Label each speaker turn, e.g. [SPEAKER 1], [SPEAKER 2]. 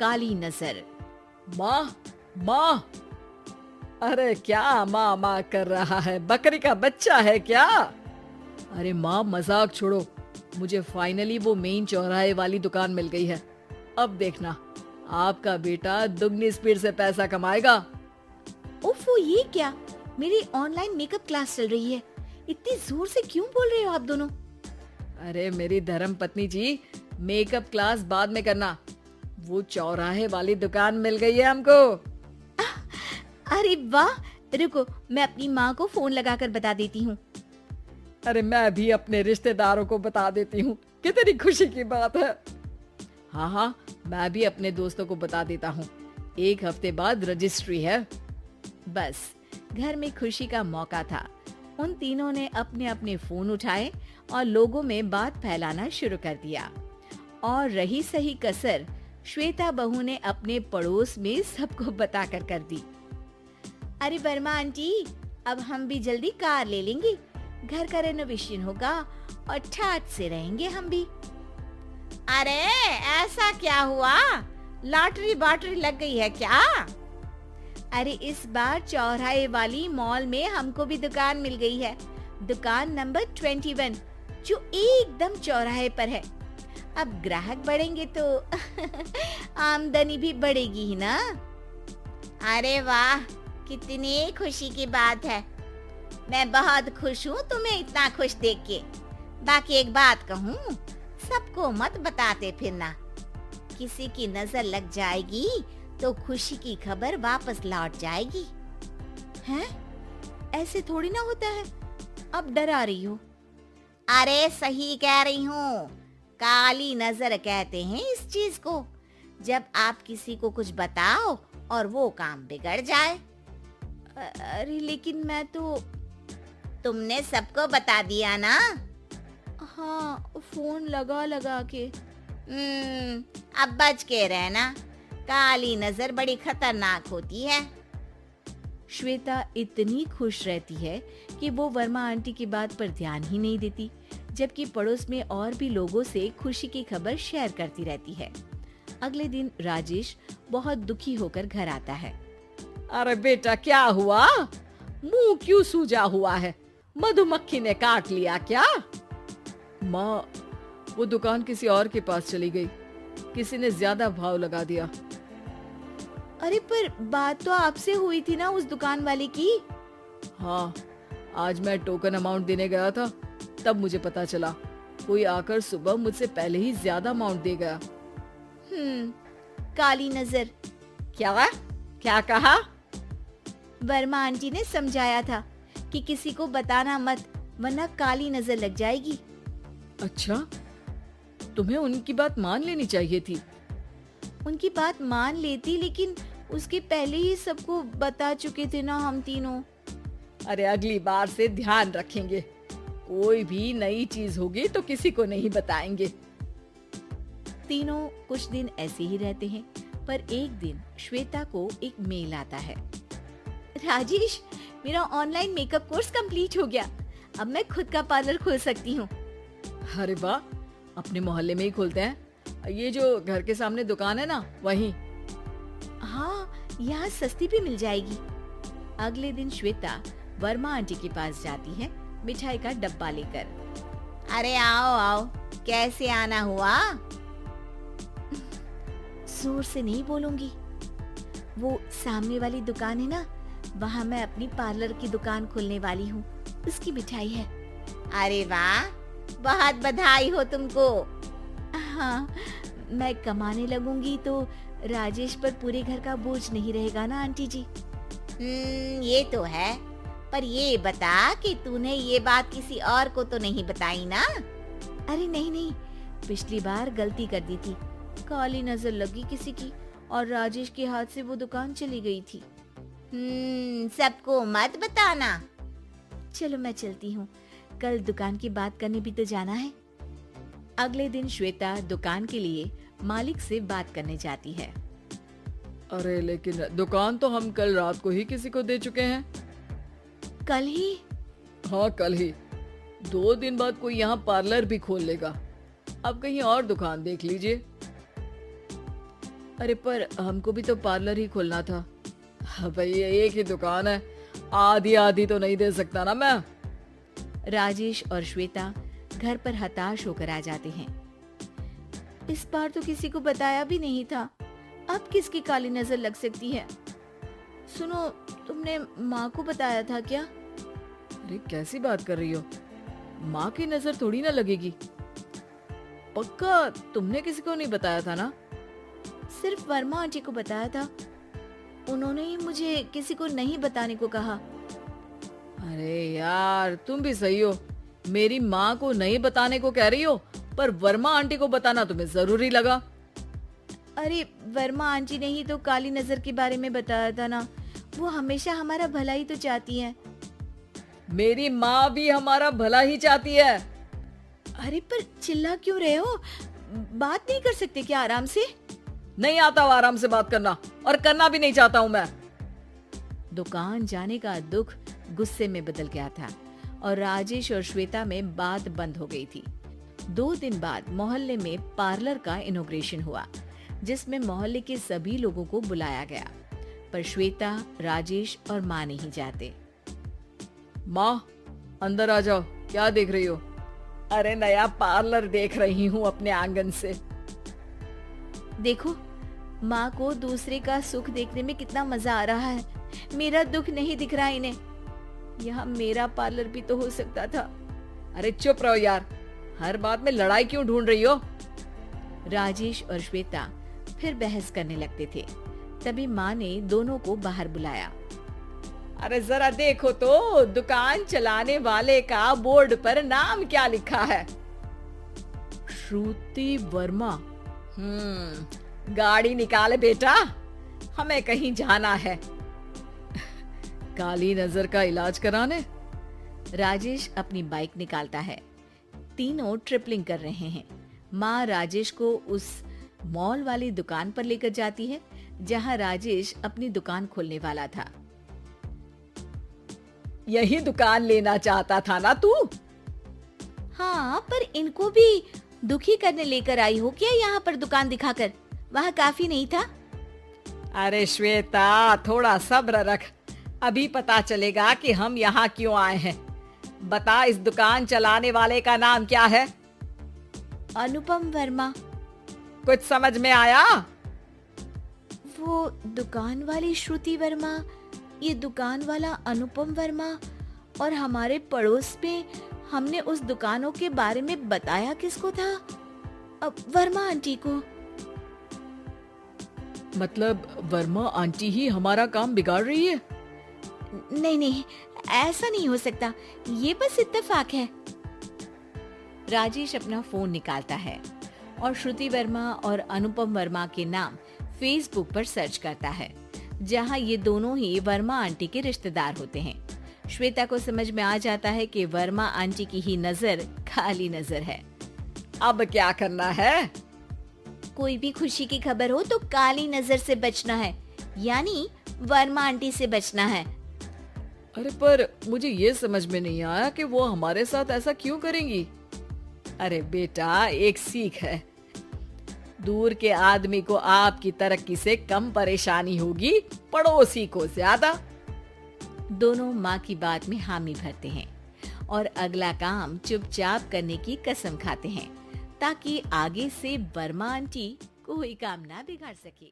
[SPEAKER 1] काली नजर।
[SPEAKER 2] माँ, माँ, अरे क्या माँ माँ कर रहा है? बकरी का बच्चा है क्या? अरे माँ, मजाक छोड़ो। मुझे फाइनली वो मेन चौराहे वाली दुकान मिल गई है। अब देखना, आपका बेटा दुगनी स्पीड से पैसा कमाएगा।
[SPEAKER 1] ओफो, ये क्या? मेरी ऑनलाइन मेकअप क्लास चल रही है। इतनी जोर से क्यों बोल रहे हो आप दोनों?
[SPEAKER 2] अरे मेरी धर्म पत्नी जी, मेकअप क्लास बाद में करना। वो चौराहे वाली दुकान मिल गई है हमको।
[SPEAKER 1] अरे वाह, रुको मैं अपनी माँ को फोन लगाकर बता देती हूँ।
[SPEAKER 2] अरे मैं भी अपने रिश्तेदारों को बता देती हूँ। कितनी खुशी की बात है। हाँ हाँ, मैं भी अपने दोस्तों को बता देता हूँ। 1 हफ्ते बाद रजिस्ट्री है।
[SPEAKER 1] बस घर में खुशी का मौका था। उन तीनों ने अपने अपने फोन उठाए और लोगों में बात फैलाना शुरू कर दिया। और रही सही कसर श्वेता बहू ने अपने पड़ोस में सबको बताकर कर दी। अरे वर्मा आंटी, अब हम भी जल्दी कार ले लेंगे। घर का रेनोवेशन होगा और ठाट से रहेंगे हम भी। अरे ऐसा क्या हुआ? लॉटरी बाटरी लग गई है क्या? अरे इस बार चौराहे वाली मॉल में हमको भी दुकान मिल गई है। दुकान नंबर 21, जो एकदम चौराहे पर है। अब ग्राहक बढ़ेंगे तो आमदनी भी बढ़ेगी ही ना। अरे वाह, कितनी खुशी की बात है। मैं बहुत खुश हूँ तुम्हें इतना खुश देख के। बाकी एक बात कहूँ, सबको मत बताते फिरना। किसी की नजर लग जाएगी तो खुशी की खबर वापस लौट जाएगी। हैं? ऐसे थोड़ी ना होता है। अब डरा रही हो। अरे सही कह रही हूँ। काली नजर कहते हैं इस चीज को, जब आप किसी को कुछ बताओ और वो काम बिगड़ जाए। अरे लेकिन मैं तो। तुमने सबको बता दिया ना? हाँ, फोन लगा लगा के। अब बच के रहना। काली नजर बड़ी खतरनाक होती है। श्वेता इतनी खुश रहती है कि वो वर्मा आंटी की बात पर ध्यान ही नहीं देती, जबकि पड़ोस में और भी लोगों से खुशी की खबर शेयर करती रहती है। अगले दिन राजेश बहुत दुखी होकर घर आता है।
[SPEAKER 2] अरे बेटा, क्या हुआ? मुंह क्यों सूजा हुआ है? मधुमक्खी ने काट लिया क्या? माँ, वो दुकान किसी और के पास चली गई। किसी ने ज्यादा भाव लगा दिया।
[SPEAKER 1] अरे पर बात तो आपसे हुई थी ना उस दुकान वाले की।
[SPEAKER 2] हाँ, आज मैं टोकन अमाउंट देने गया था, तब मुझे पता चला। कोई आकर सुबह मुझसे पहले ही ज्यादा अमाउंट दे गया।
[SPEAKER 1] काली नजर।
[SPEAKER 2] क्या कहा?
[SPEAKER 1] वर्मा आंटी ने समझाया था कि किसी को बताना मत, वरना काली नजर लग जाएगी।
[SPEAKER 2] अच्छा, तुम्हें उनकी बात मान लेनी चाहिए थी।
[SPEAKER 1] उनकी बात मान लेती, लेकिन उसके पहले ही सबको बता चुके थे ना हम तीनों।
[SPEAKER 2] अरे अगली बार से ध्यान रखेंगे। कोई भी नई चीज होगी तो किसी को नहीं बताएंगे।
[SPEAKER 1] तीनों कुछ दिन ऐसे ही रहते हैं, पर एक दिन श्वेता को एक मेल आता है। राजेश, मेरा ऑनलाइन मेकअप कोर्स कंप्लीट हो गया। अब मैं खुद का पार्लर खोल सकती हूँ।
[SPEAKER 2] अरे वाह, अपने मोहल्ले में ही खोलते हैं। ये जो घर के सामने दुकान है ना, वहीं।
[SPEAKER 1] हाँ, यहाँ सस्ती भी मिल जाएगी। अगले दिन श्वेता वर्मा आंटी के पास जाती है मिठाई का डब्बा लेकर। अरे आओ आओ, कैसे आना हुआ? जोर से नहीं बोलूंगी। वो सामने वाली दुकान है ना, वहाँ मैं अपनी पार्लर की दुकान खोलने वाली हूँ। उसकी मिठाई है। अरे वाह, बहुत बधाई हो तुमको। हाँ, मैं कमाने लगूंगी तो राजेश पर पूरे घर का बोझ नहीं रहेगा ना आंटी जी। ये तो है, पर ये बता कि तूने ये बात किसी और को तो नहीं बताई ना? अरे नहीं नहीं, पिछली बार गलती कर दी थी। काली नजर लगी किसी की और राजेश के हाथ से वो दुकान चली गई थी। सबको मत बताना। चलो मैं चलती हूँ, कल दुकान की बात करने भी तो जाना है। अगले दिन श्वेता दुकान के लिए मालिक से बात करने जाती है।
[SPEAKER 2] अरे लेकिन दुकान तो हम कल रात को ही किसी को दे चुके हैं।
[SPEAKER 1] कल ही?
[SPEAKER 2] हाँ, कल ही। 2 दिन बाद कोई यहाँ पार्लर भी खोल लेगा। अब कहीं और दुकान देख लीजिए। अरे पर हमको भी तो पार्लर ही खोलना था। हाँ भाई, एक ही दुकान है, आधी आधी तो नहीं दे सकता ना मैं।
[SPEAKER 1] राजेश और श्वेता घर पर हताश होकर आ जाते हैं। इस बार तो किसी को बताया भी नहीं था, अब किसकी काली नजर लग सकती है। सुनो, तुमने माँ को बताया था क्या?
[SPEAKER 2] अरे कैसी बात कर रही हो, माँ की नजर थोड़ी ना लगेगी। पक्का तुमने किसी को नहीं बताया था ना?
[SPEAKER 1] सिर्फ वर्मा आंटी को बताया था, उन्होंने ही मुझे किसी को नहीं बताने को कहा।
[SPEAKER 2] अरे यार, तुम भी सही हो, मेरी माँ को नहीं बताने को कह रही हो, पर वर्मा आंटी को बताना तुम्हें जरूरी लगा।
[SPEAKER 1] अरे वर्मा आंटी ने ही तो काली नजर के बारे में बताया था ना, वो हमेशा हमारा भला ही तो चाहती है।
[SPEAKER 2] मेरी माँ भी हमारा भला ही चाहती है।
[SPEAKER 1] अरे पर चिल्ला क्यों रहे हो, बात नहीं कर सकते क्या आराम से?
[SPEAKER 2] नहीं आता वो आराम से बात करना, और करना भी नहीं चाहता हूँ मैं।
[SPEAKER 1] दुकान जाने का दुख गुस्से में बदल गया था और राजेश और श्वेता में बात बंद हो गई थी। 2 दिन बाद मोहल्ले में पार्लर का इनॉग्रेशन हुआ, जिसमें मोहल्ले के सभी लोगों को बुलाया गया, पर श्वेता, राजेश और माँ नहीं जाते।
[SPEAKER 2] माँ, अंदर आ जाओ, क्या देख रही हो? अरे नया पार्लर देख रही हूँ अपने आंगन से।
[SPEAKER 1] देखो, माँ को दूसरे का सुख देखने में कितना मजा आ रहा है, मेरा दुख नहीं दिख रहा इन्हें। यहाँ मेरा पार्लर भी तो हो सकता था।
[SPEAKER 2] अरे चुप रहो यार, हर बात में लड़ाई क्यों ढूंढ रही हो?
[SPEAKER 1] राजेश और श्वेता फिर बहस करने लगते थे। तभी माँ ने दोनों को बाहर बुलाया।
[SPEAKER 2] अरे जरा देखो तो, दुकान चलाने वाले का बोर्ड पर नाम क्या लिखा है? श्रुति वर्मा। गाड़ी निकाले बेटा, हमें कहीं जाना है। काली नजर का इलाज कराने।
[SPEAKER 1] राजेश अपनी बाइक निकालता है। तीनों ट्रिपलिंग कर रहे हैं। माँ राजेश को उस मॉल वाली दुकान पर लेकर जाती है जहाँ राजेश अपनी दुकान खोलने वाला था।
[SPEAKER 2] यही दुकान लेना चाहता था ना तू?
[SPEAKER 1] हाँ, पर इनको भी दुखी करने लेकर आई हो क्या यहाँ पर दुकान दिखाकर? वहाँ काफी नहीं था?
[SPEAKER 2] अरे श्वेता, थोड़ा सब्र रख, अभी पता चलेगा कि हम यहाँ क्यों आए हैं। बता, इस दुकान चलाने वाले का नाम क्या है?
[SPEAKER 1] अनुपम वर्मा।
[SPEAKER 2] कुछ समझ में आया?
[SPEAKER 1] वो दुकान वाली श्रुति वर्मा, ये दुकान वाला अनुपम वर्मा, और हमारे पड़ोस में हमने उस दुकानों के बारे में बताया किसको था? वर्मा आंटी को।
[SPEAKER 2] मतलब वर्मा आंटी ही हमारा काम बिगाड़ रही है?
[SPEAKER 1] नहीं नहीं, ऐसा नहीं हो सकता, ये बस इत्तेफाक है। राजेश अपना फोन निकालता है और श्रुति वर्मा और अनुपम वर्मा के नाम फेसबुक पर सर्च करता है, जहां ये दोनों ही वर्मा आंटी के रिश्तेदार होते हैं। श्वेता को समझ में आ जाता है कि वर्मा आंटी की ही नजर काली नजर है।
[SPEAKER 2] अब क्या करना है?
[SPEAKER 1] कोई भी खुशी की खबर हो तो काली नजर से बचना है, यानी वर्मा आंटी से बचना है।
[SPEAKER 2] अरे पर मुझे ये समझ में नहीं आया कि वो हमारे साथ ऐसा क्यों करेंगी। अरे बेटा, एक सीख है, दूर के आदमी को आपकी तरक्की से कम परेशानी होगी, पड़ोसी को ज्यादा।
[SPEAKER 1] दोनों माँ की बात में हामी भरते हैं और अगला काम चुपचाप करने की कसम खाते हैं, ताकि आगे से वर्मा आंटी कोई काम ना बिगाड़ सके।